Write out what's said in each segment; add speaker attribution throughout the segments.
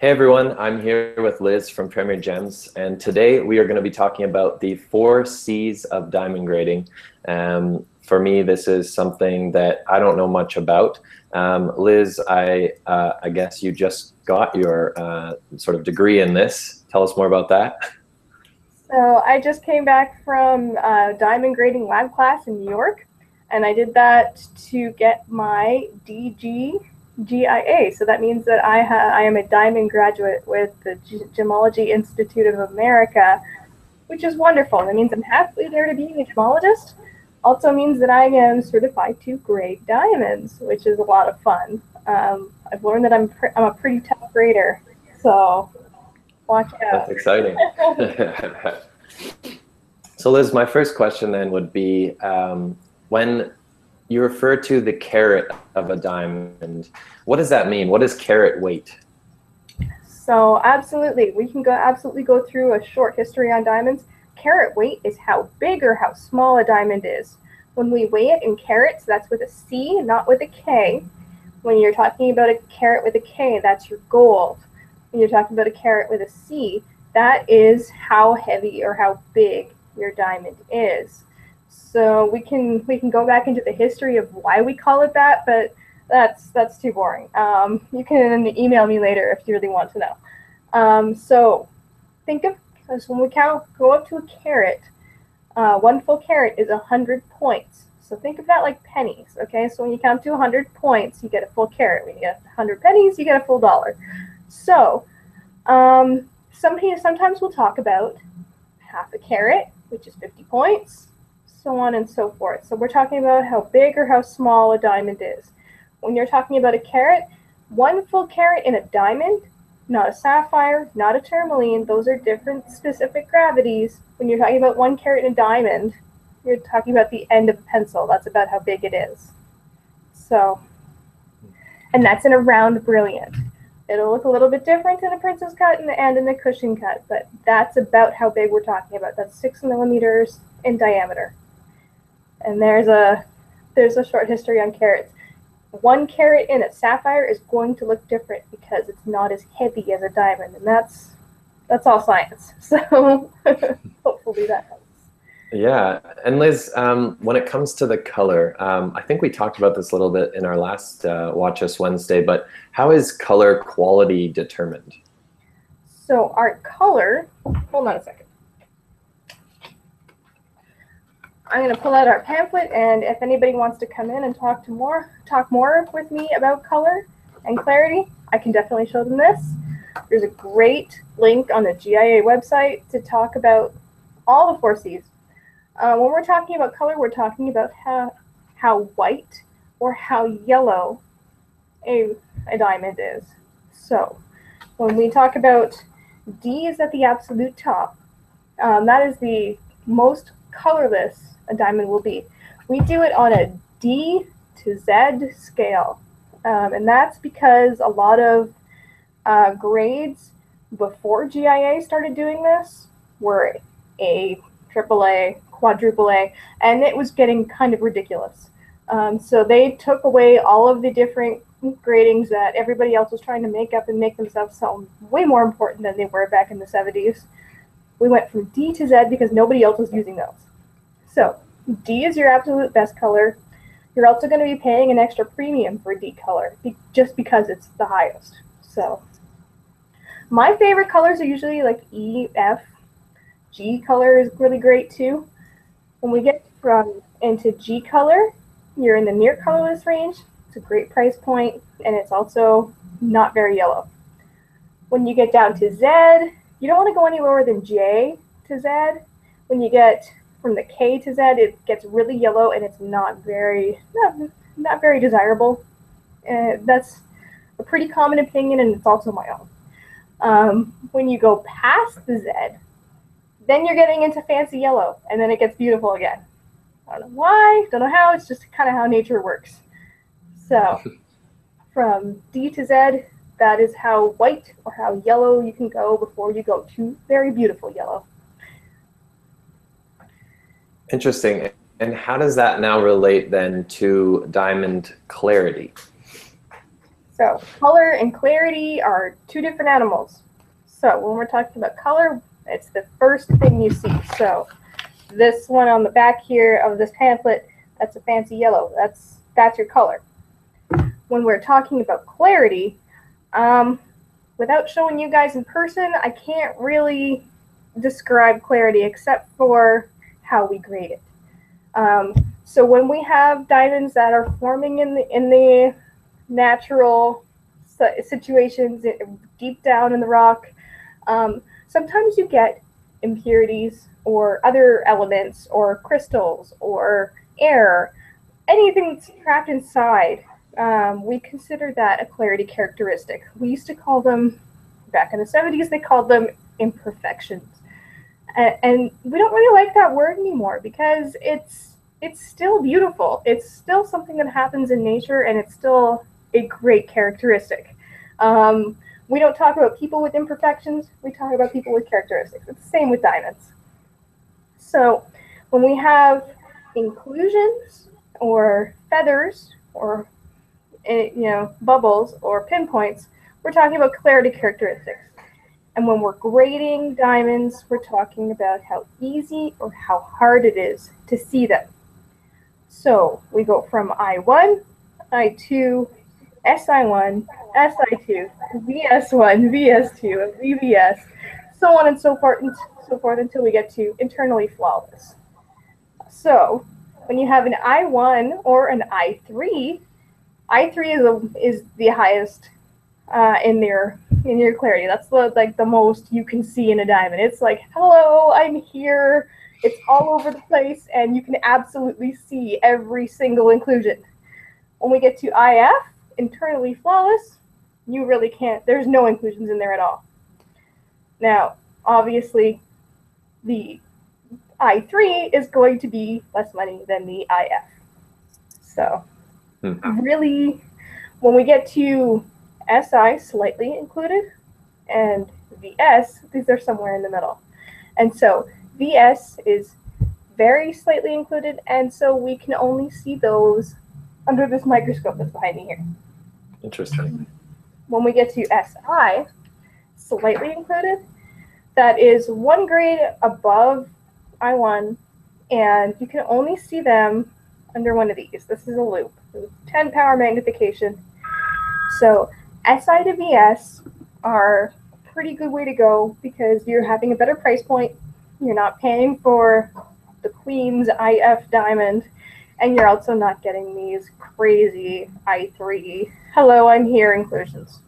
Speaker 1: Hey everyone, I'm here with Liz from Premier Gems, and today we are going to be talking about the 4C's of diamond grading. For me, this is something that I don't know much about. Liz, I guess you just got your sort of degree in this. Tell us more about that.
Speaker 2: So I just came back from diamond grading lab class in New York, and I did that to get my DGGIA. So that means that I am a diamond graduate with the Gemology Institute of America, which is wonderful. That means I'm halfway there to being a gemologist. Also means that I am certified to grade diamonds, which is a lot of fun. I've learned that I'm a pretty tough grader, so watch out.
Speaker 1: That's exciting. So Liz, my first question then would be, when you refer to the carat of a diamond, what does that mean? What is carat weight?
Speaker 2: So absolutely, we can absolutely go through a short history on diamonds. Carat weight is how big or how small a diamond is. When we weigh it in carats, that's with a C, not with a K. When you're talking about a carat with a K, that's your gold. When you're talking about a carat with a C, that is how heavy or how big your diamond is. So we can go back into the history of why we call it that, but that's too boring. You can email me later if you really want to know. So think of, when we go up to a carat, one full carat is 100 points. So think of that like pennies, okay? So when you count to 100 points, you get a full carat. When you get 100 pennies, you get a full dollar. So sometimes we'll talk about half a carat, which is 50 points, so on and so forth. So we're talking about how big or how small a diamond is. When you're talking about a carat, one full carat in a diamond, not a sapphire, not a tourmaline, those are different specific gravities. When you're talking about 1 carat in a diamond, you're talking about the end of a pencil. That's about how big it is. So, and that's in a round brilliant. It'll look a little bit different in a princess cut and in a cushion cut, but that's about how big we're talking about. That's 6 millimeters in diameter. And there's a short history on carats. 1 carat in a sapphire is going to look different because it's not as heavy as a diamond, and that's all science. So hopefully that helps.
Speaker 1: Yeah, and Liz, when it comes to the color, I think we talked about this a little bit in our last Watch Us Wednesday, but how is color quality determined?
Speaker 2: So our color, hold on a second. I'm going to pull out our pamphlet, and if anybody wants to come in and talk more with me about color and clarity, I can definitely show them this. There's a great link on the GIA website to talk about all the 4C's. When we're talking about color, we're talking about how white or how yellow a diamond is. So when we talk about D is at the absolute top, that is the most colorless a diamond will be. We do it on a D to Z scale, and that's because a lot of grades before GIA started doing this were A, AAA, quadruple A, and it was getting kind of ridiculous. So they took away all of the different gradings that everybody else was trying to make up and make themselves sound way more important than they were back in the 70s. We went from D to Z because nobody else was using those. So D is your absolute best color. You're also going to be paying an extra premium for D color just because it's the highest. So my favorite colors are usually like E, F. G color is really great too. When we get into G color, you're in the near colorless range. It's a great price point, and it's also not very yellow. When you get down to Z, you don't want to go any lower than J to Z. When you get from the K to Z, it gets really yellow, and it's not very desirable. That's a pretty common opinion, and it's also my own. When you go past the Z, then you're getting into fancy yellow, and then it gets beautiful again. I don't know why, don't know how, it's just kind of how nature works. So from D to Z, that is how white or how yellow you can go before you go to very beautiful yellow.
Speaker 1: Interesting. And how does that now relate then to diamond clarity?
Speaker 2: So color and clarity are two different animals. So when we're talking about color, it's the first thing you see. So this one on the back here of this pamphlet, that's a fancy yellow. That's your color. When we're talking about clarity, without showing you guys in person, I can't really describe clarity except for how we grade it. So when we have diamonds that are forming in the natural situations deep down in the rock, sometimes you get impurities or other elements or crystals or air, anything that's trapped inside. We consider that a clarity characteristic. We used to call them, back in the 70s, they called them imperfections. And we don't really like that word anymore because it's still beautiful. It's still something that happens in nature, and it's still a great characteristic. We don't talk about people with imperfections. We talk about people with characteristics. It's the same with diamonds. So when we have inclusions or feathers or bubbles or pinpoints, we're talking about clarity characteristics. And when we're grading diamonds, we're talking about how easy or how hard it is to see them. So we go from I1, I2, SI1, SI2, VS1, VS2, VVS, so on and so forth until we get to internally flawless. So when you have an I1 or an I3, I3 is the highest in your clarity. That's the most you can see in a diamond. It's like, hello, I'm here. It's all over the place, and you can absolutely see every single inclusion. When we get to IF, internally flawless, you really can't. There's no inclusions in there at all. Now, obviously, the I3 is going to be less money than the IF. So, really, when we get to SI, slightly included, and VS, these are somewhere in the middle. And so VS is very slightly included, and so we can only see those under this microscope that's behind me here.
Speaker 1: Interesting.
Speaker 2: When we get to SI, slightly included, that is one grade above I1, and you can only see them under one of these. This is a loop, 10 power magnification. So SI to VS are a pretty good way to go because you're having a better price point. You're not paying for the Queen's IF diamond, and you're also not getting these crazy I3, hello, I'm here inclusions.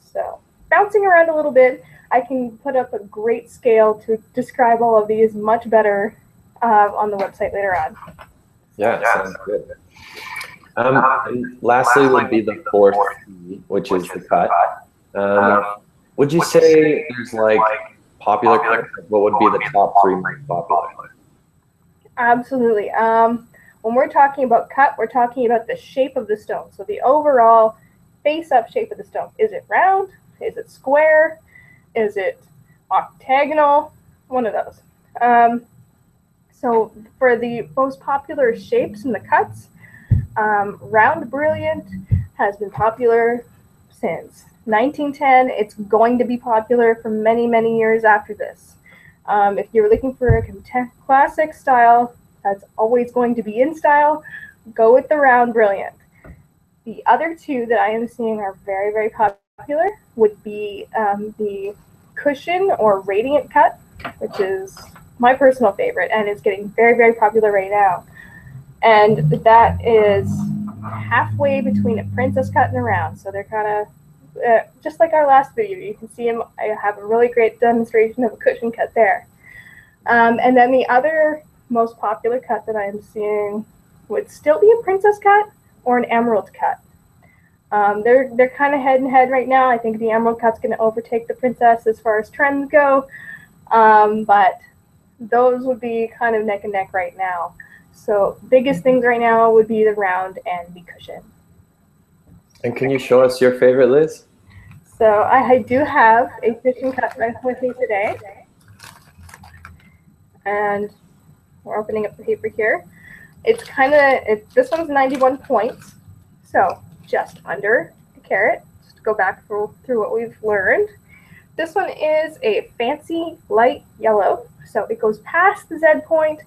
Speaker 2: So bouncing around a little bit, I can put up a great scale to describe all of these much better on the website later on.
Speaker 1: Yeah, sounds good. And lastly would be the 4C, which is the cut. Would you say there's like popular cuts? What would be the top 3 most popular?
Speaker 2: Absolutely. When we're talking about cut, we're talking about the shape of the stone. So the overall face-up shape of the stone. Is it round? Is it square? Is it octagonal? One of those. So for the most popular shapes in the cuts, round brilliant has been popular since 1910. It's going to be popular for many, many years after this. If you're looking for a classic style that's always going to be in style, go with the round brilliant. The other two that I am seeing are very, very popular would be the cushion or radiant cut, which is my personal favorite, and it's getting very, very popular right now. And that is halfway between a princess cut and a round. So they're kind of just like our last video. You can see them. I have a really great demonstration of a cushion cut there. And then the other most popular cut that I'm seeing would still be a princess cut or an emerald cut. They're kind of head and head right now. I think the emerald cut's going to overtake the princess as far as trends go. But those would be kind of neck and neck right now. So biggest things right now would be the round and the cushion.
Speaker 1: And can you show us your favorite, Liz?
Speaker 2: So I do have a cushion cut with me today. And we're opening up the paper here. It's this one's 91 points. So just under the carat, just to go back through what we've learned. This one is a fancy light yellow, so it goes past the Z point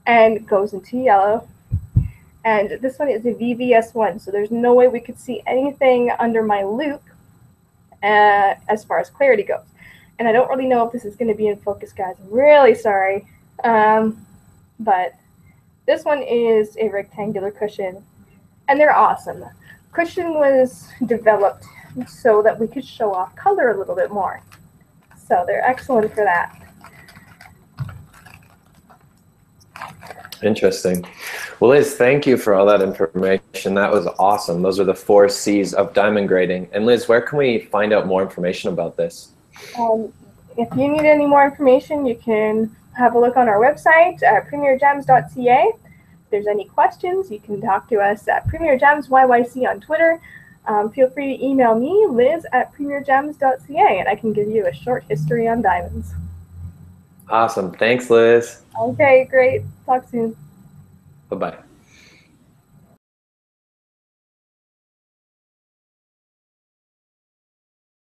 Speaker 2: and goes into yellow. And this one is a VVS1, so there's no way we could see anything under my loupe as far as clarity goes. And I don't really know if this is going to be in focus, guys. I'm really sorry. But this one is a rectangular cushion, and they're awesome. Cushion was developed so that we could show off color a little bit more. So they're excellent for that.
Speaker 1: Interesting. Well, Liz, thank you for all that information. That was awesome. Those are the 4 C's of diamond grading. And Liz, where can we find out more information about this?
Speaker 2: If you need any more information, you can have a look on our website at premiergems.ca. If there's any questions, you can talk to us at premiergemsyyc on Twitter. Feel free to email me, liz@premiergems.ca, and I can give you a short history on diamonds.
Speaker 1: Awesome. Thanks, Liz.
Speaker 2: Okay, great. Talk soon.
Speaker 1: Bye-bye.